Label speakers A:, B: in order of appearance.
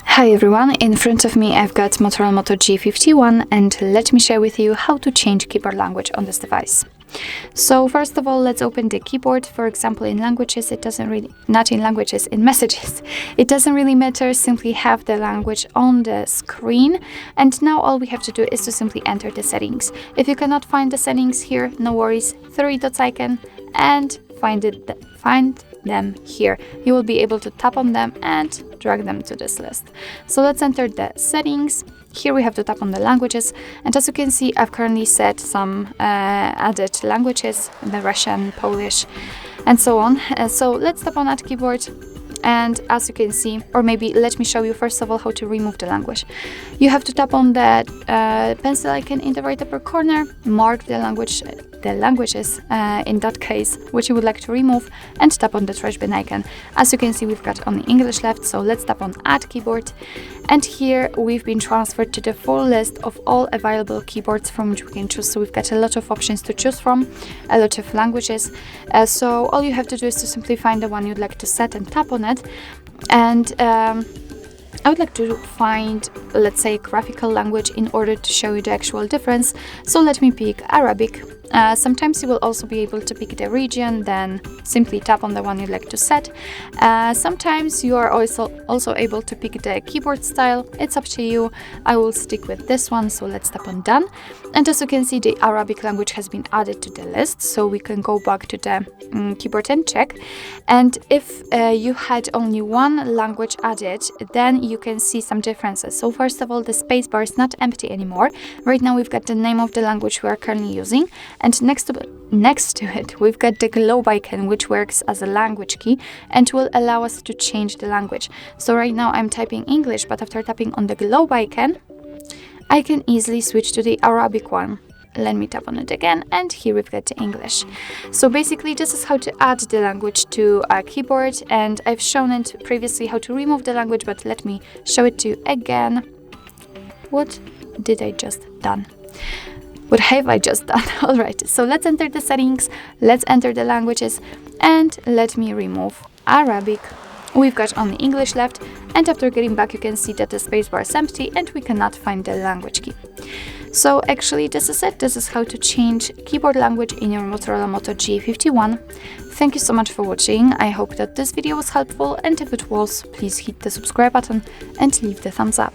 A: Hi everyone, in front of me I've got MOTOROLA Moto G51 and let me share with you how to change keyboard language on this device. So first of all, let's open the keyboard. For example, in languages, in messages, it doesn't really matter, simply have the language on the screen. And now all we have to do is to simply enter the settings. If you cannot find the settings here, no worries, 3 dots icon and find them here. You will be able to tap on them and drag them to this list. So let's enter the settings. Here we have to tap on the languages, and as you can see, I've currently set some added languages, the Russian, Polish, and so on. So let's tap on Add Keyboard, and as you can see, or maybe let me show you first of all how to remove the language. You have to tap on the pencil icon in the right upper corner, mark the languages in that case which you would like to remove, and tap on the trash bin icon. As you can see, we've got only English left, so let's tap on Add Keyboard, and here we've been transferred to the full list of all available keyboards from which we can choose. So we've got a lot of options to choose from, a lot of languages, so all you have to do is to simply find the one you'd like to set and tap on it. And I would like to find, let's say, graphical language in order to show you the actual difference. So let me pick Arabic. Sometimes you will also be able to pick the region, then simply tap on the one you'd like to set. Sometimes you are also able to pick the keyboard style. It's up to you. I will stick with this one, so let's tap on Done. And as you can see, the Arabic language has been added to the list, so we can go back to the keyboard and check. And if you had only one language added, then you can see some differences. So first of all, the spacebar is not empty anymore. Right now we've got the name of the language we are currently using, and next to it we've got the globe icon, which works as a language key and will allow us to change the language. So right now I'm typing English, but after tapping on the globe icon I can easily switch to the Arabic one. Let me tap on it again, and here we've got the English. So basically this is how to add the language to a keyboard, and I've shown it previously how to remove the language, but let me show it to you again. What did I just done? What have I just done? Alright, so let's enter the settings, let's enter the languages, and let me remove Arabic. We've got only English left, and after getting back you can see that the spacebar is empty and we cannot find the language key. So actually this is it. This is how to change keyboard language in your MOTOROLA Moto G51. Thank you so much for watching. I hope that this video was helpful, and if it was, please hit the subscribe button and leave the thumbs up.